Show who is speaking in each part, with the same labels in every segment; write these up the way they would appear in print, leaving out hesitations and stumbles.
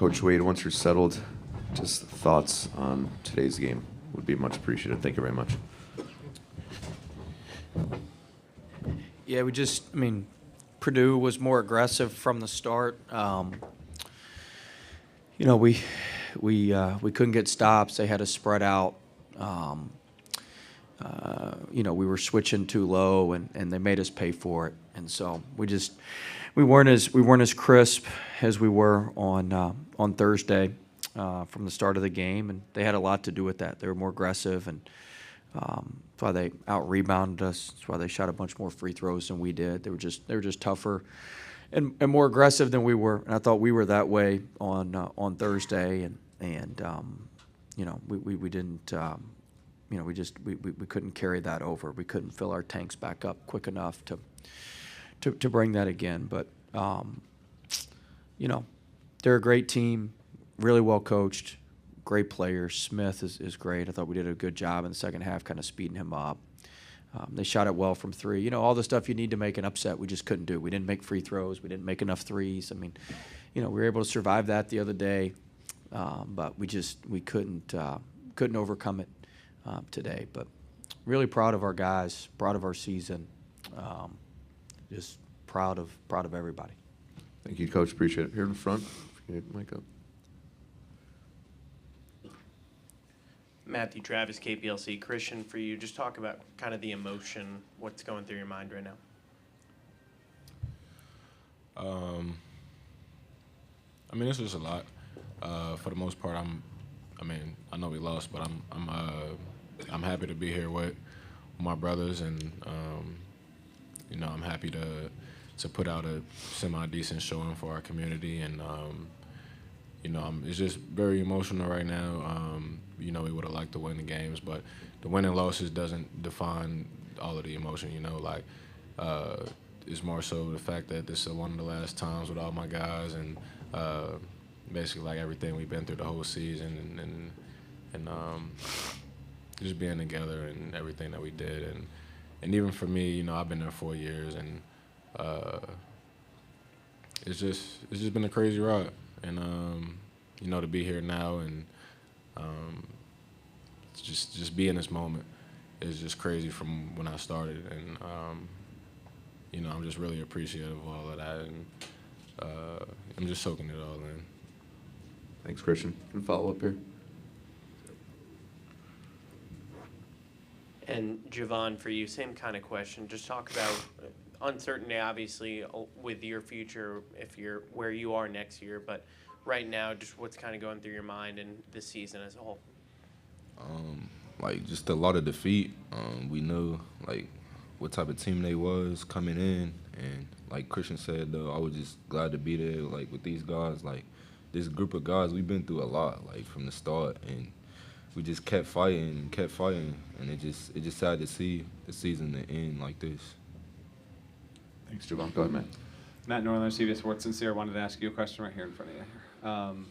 Speaker 1: Coach Wade, once you're settled, just thoughts on today's game would be much appreciated. Thank you very much.
Speaker 2: Yeah, Purdue was more aggressive from the start. We couldn't get stops. They had us spread out. We were switching too low, and they made us pay for it. And so we weren't as crisp as we were on Thursday from the start of the game, and they had a lot to do with that. They were more aggressive, and that's why they out-rebounded us. That's why they shot a bunch more free throws than we did. They were just tougher and more aggressive than we were. And I thought we were that way on Thursday, and we didn't. We couldn't carry that over. We couldn't fill our tanks back up quick enough to bring that again. But they're a great team, really well coached. Great players. Smith is great. I thought we did a good job in the second half, kind of speeding him up. They shot it well from three. All the stuff you need to make an upset, we just couldn't do. We didn't make free throws. We didn't make enough threes. We were able to survive that the other day, but we couldn't overcome it today. But really proud of our guys, proud of our season, just proud of everybody.
Speaker 1: Thank you, Coach. Appreciate it. Here in front, if you get the mic up.
Speaker 3: Matthew Travis, KPLC. Christian, for you, just talk about kind of the emotion, what's going through your mind right now.
Speaker 4: This was a lot. For the most part, I know we lost, but I'm happy to be here with my brothers, and I'm happy to put out a semi-decent showing for our community, and it's just very emotional right now. We would have liked to win the games, but the win and losses doesn't define all of the emotion. It's more so the fact that this is one of the last times with all my guys, and basically like everything we've been through the whole season, and just being together and everything that we did, and even for me, I've been there 4 years, and it's just been a crazy ride, and to be here now and just be in this moment is just crazy from when I started, and I'm just really appreciative of all of that, and I'm just soaking it all in.
Speaker 1: Thanks, Christian. Can follow up here.
Speaker 3: And Javon, for you, same kind of question. Just talk about uncertainty, obviously, with your future, if you're where you are next year, but right now, just what's kind of going through your mind and this season as a whole?
Speaker 5: Just a lot of defeat. We knew what type of team they was coming in, and like Christian said, though, I was just glad to be there. With these guys, this group of guys, we've been through a lot, from the start, and we just kept fighting, and it just sad to see the season end like this.
Speaker 1: Thanks, Javon. Go ahead, Matt.
Speaker 6: Matt Northern, CBS Sports Sincere. Wanted to ask you a question right here in front of you.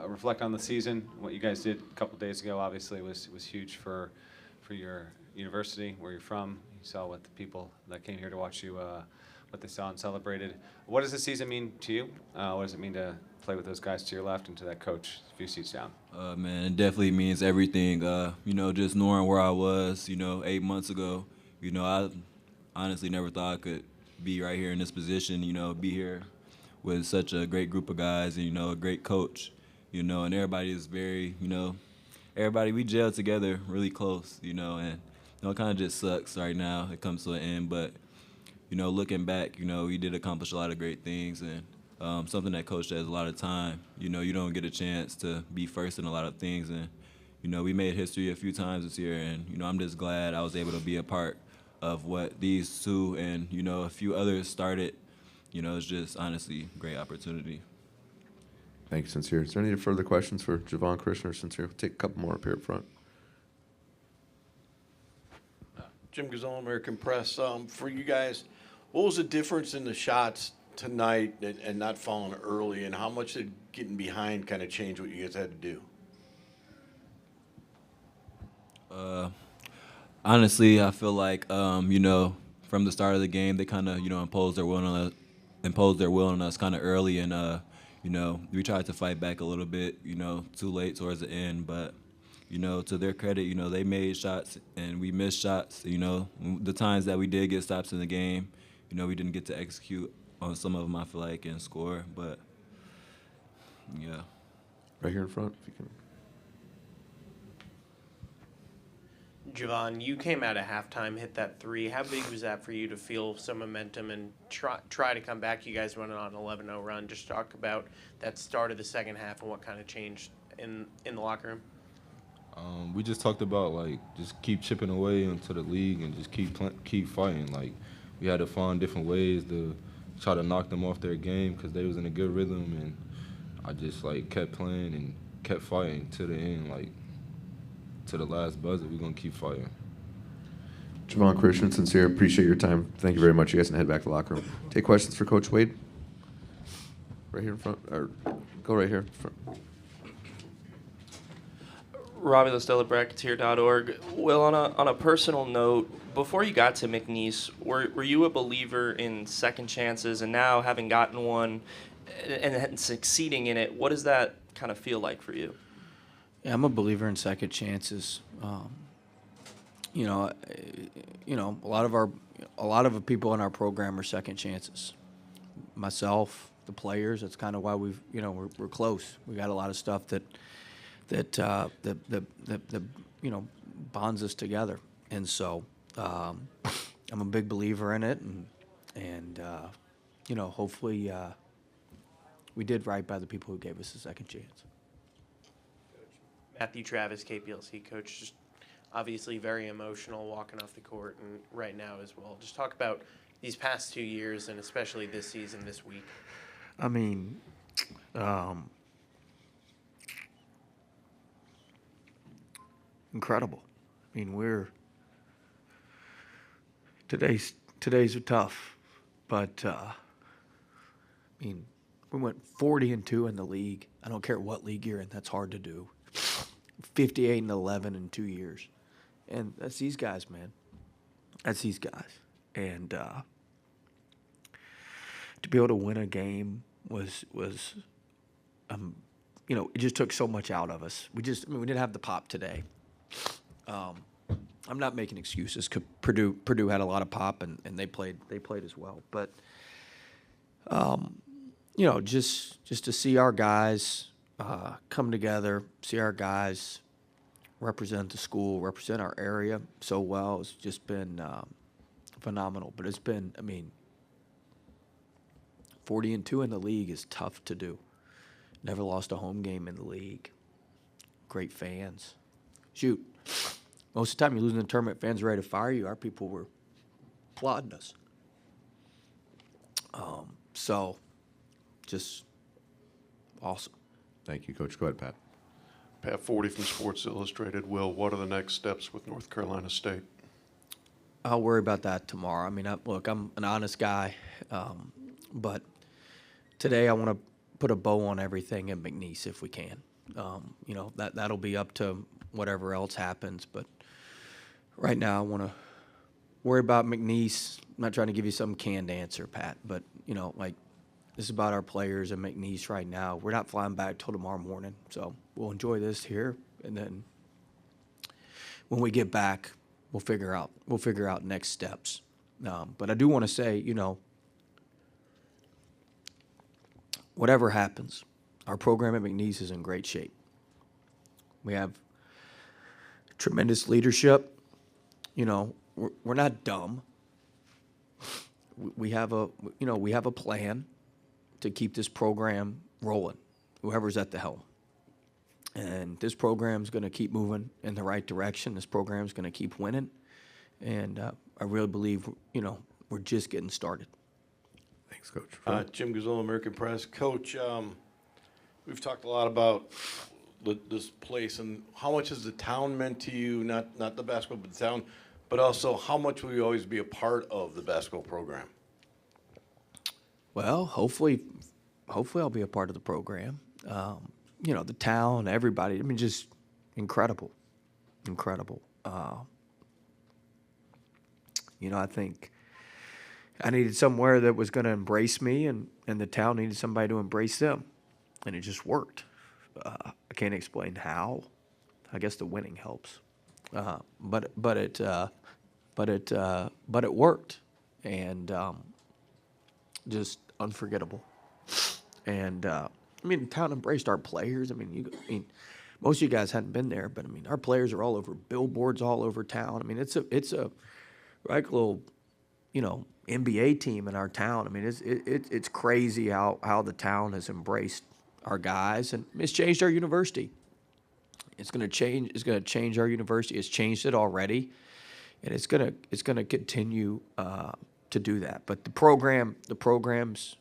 Speaker 6: Reflect on the season. What you guys did a couple days ago, obviously, was huge for your university, where you're from. You saw what the people that came here to watch you, what they saw and celebrated. What does the season mean to you? What does it mean to play with those guys to your left and to that coach a few seats down?
Speaker 7: Man, it definitely means everything. Just knowing where I was, 8 months ago, I honestly never thought I could be right here in this position, be here with such a great group of guys and, a great coach, and everybody is very, everybody, we gel together really close, and it kind of just sucks right now. It comes to an end, but, looking back, we did accomplish a lot of great things, and something that coach says a lot of time, you don't get a chance to be first in a lot of things, and, we made history a few times this year, and, I'm just glad I was able to be a part of what these two and, a few others started. It's just honestly a great opportunity.
Speaker 1: Thanks, Sincere. Is there any further questions for Javon, Christian, or Sincere? We'll take a couple more up here up front.
Speaker 8: Jim Gazon, American Press. For you guys, what was the difference in the shots tonight and not falling early, and how much did getting behind kind of change what you guys had to do?
Speaker 7: Honestly, I feel like, from the start of the game, they kind of, imposed their will on us kind of early. And, you know, we tried to fight back a little bit, you know, too late towards the end. But, you know, to their credit, you know, they made shots and we missed shots. You know, the times that we did get stops in the game, you know, we didn't get to execute on some of them, I feel like, and score. But, yeah.
Speaker 1: Right here in front, if you can.
Speaker 3: Javon, you came out at halftime, hit that three. How big was that for you to feel some momentum and try to come back? You guys went on an 11-0 run. Just talk about that start of the second half and what kind of changed in the locker room.
Speaker 5: We just talked about, like, just keep chipping away into the league and just keep fighting. Like, we had to find different ways to try to knock them off their game because they was in a good rhythm, and I just, like, kept playing and kept fighting to the end, like, to the last buzzer. We're going to keep fighting.
Speaker 1: Javon, Christian, sincere, appreciate your time. Thank you very much. You guys can head back to the locker room. Take questions for Coach Wade. Right here in front, or go right here in front.
Speaker 9: Robbie Listella, Bracketeer.org. Will, on a personal note, before you got to McNeese, were you a believer in second chances? And now, having gotten one and succeeding in it, what does that kind of feel like for you?
Speaker 2: Yeah, I'm a believer in second chances. You know, a lot of the people in our program are second chances. Myself, the players. That's kind of why we're close. We got a lot of stuff that bonds us together, and so I'm a big believer in it, and hopefully we did right by the people who gave us a second chance.
Speaker 3: Matthew Travis, KPLC coach, just obviously very emotional walking off the court and right now as well. Just talk about these past 2 years and especially this season, this week.
Speaker 2: I mean, incredible. I mean, today's are tough, but I mean, we went 40-2 in the league. I don't care what league you're in; that's hard to do. 58-11 in 2 years, and that's these guys, man. That's these guys, and to be able to win a game was it just took so much out of us. We didn't have the pop today. I'm not making excuses. Purdue had a lot of pop, and they played as well. But just to see our guys come together, see our guys represent the school, represent our area so well, it's just been phenomenal. But it's been, 40-2 in the league is tough to do. Never lost a home game in the league. Great fans. Shoot, most of the time you lose in the tournament, fans are ready to fire you. Our people were applauding us. So, just awesome.
Speaker 1: Thank you, Coach. Go ahead, Pat.
Speaker 10: Pat Forty from Sports Illustrated. Will, what are the next steps with North Carolina State?
Speaker 2: I'll worry about that tomorrow. I'm an honest guy, but today I want to put a bow on everything at McNeese if we can. That'll be up to whatever else happens. But right now I want to worry about McNeese. I'm not trying to give you some canned answer, Pat, but, this is about our players at McNeese right now. We're not flying back till tomorrow morning, so we'll enjoy this here, and then when we get back, we'll figure out next steps. But I do want to say, whatever happens, our program at McNeese is in great shape. We have tremendous leadership. We're not dumb. We have a plan to keep this program rolling, whoever's at the helm. And this program's going to keep moving in the right direction. This program's going to keep winning. And I really believe, we're just getting started.
Speaker 1: Thanks, Coach.
Speaker 8: Jim Gazzolo, American Press. Coach, we've talked a lot about this place and how much has the town meant to you, not the basketball, but the town, but also how much will you always be a part of the basketball program?
Speaker 2: Well, hopefully I'll be a part of the program. The town, everybody. Just incredible. I think I needed somewhere that was going to embrace me, and the town needed somebody to embrace them. and it just worked. I can't explain how. I guess the winning helps, but it worked, and just unforgettable. And I mean, the town embraced our players. I mean, most of you guys hadn't been there, but I mean, our players are all over billboards all over town. I mean, it's a like little, NBA team in our town. I mean, it's crazy how the town has embraced our guys, and it's changed our university. It's going to change. It's going to change our university. It's changed it already, and it's going to continue to do that. But the programs,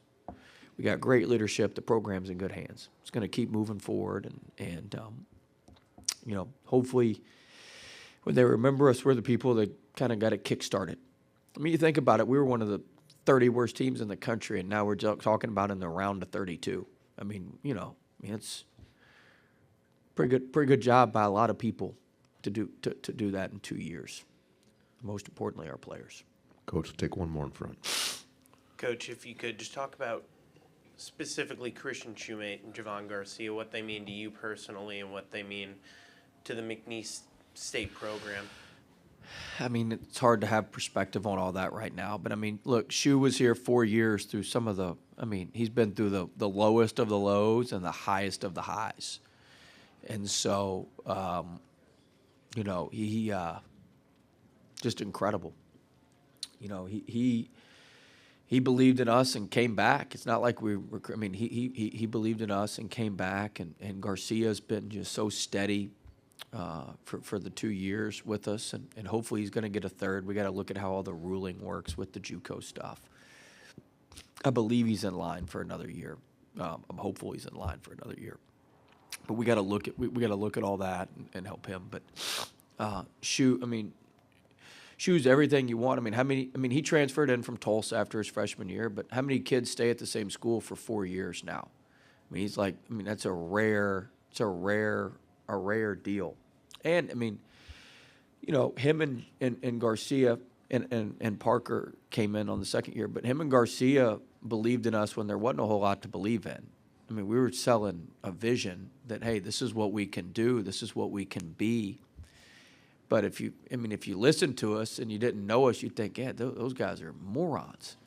Speaker 2: we got great leadership. The program's in good hands. It's going to keep moving forward, and hopefully, when they remember us, we're the people that kind of got it kick-started. I mean, you think about it. We were one of the 30 worst teams in the country, and now we're talking about in the round of 32. I mean, it's pretty good job by a lot of people to do that in 2 years. Most importantly, our players.
Speaker 1: Coach, we'll take one more in front.
Speaker 3: Coach, if you could just talk about specifically Christian Shumate and Javon Garcia, what they mean to you personally and what they mean to the McNeese State program.
Speaker 2: I mean, it's hard to have perspective on all that right now. But, I mean, look, Shu was here 4 years through some of the – I mean, he's been through the lowest of the lows and the highest of the highs. And so, he just incredible. He believed in us and came back. It's not like he believed in us and came back. And Garcia's been just so steady for the 2 years with us, and hopefully he's going to get a third. We got to look at how all the ruling works with the JUCO stuff. I believe he's in line for another year. I'm hopeful he's in line for another year. But we got to look at all that and help him. But Shu's everything you want. He transferred in from Tulsa after his freshman year, but how many kids stay at the same school for 4 years now? That's a rare deal. And him and Garcia and Parker came in on the second year, but him and Garcia believed in us when there wasn't a whole lot to believe in. We were selling a vision that, hey, this is what we can do, this is what we can be. But if you listened to us and you didn't know us, you'd think, yeah, those guys are morons.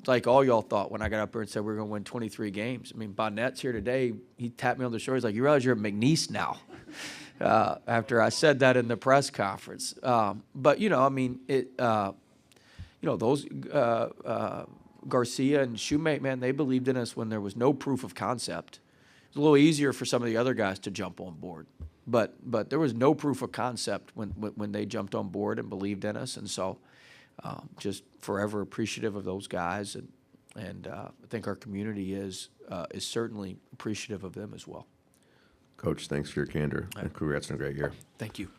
Speaker 2: Like all y'all thought when I got up there and said we were going to win 23 games. Bonnet's here today. He tapped me on the shoulder. He's like, you realize you're at McNeese now? After I said that in the press conference. Those Garcia and Shumate, man, they believed in us when there was no proof of concept. It was a little easier for some of the other guys to jump on board. But there was no proof of concept when they jumped on board and believed in us. And so just forever appreciative of those guys. And I think our community is certainly appreciative of them as well.
Speaker 1: Coach, thanks for your candor, and congrats on a great year.
Speaker 2: Thank you.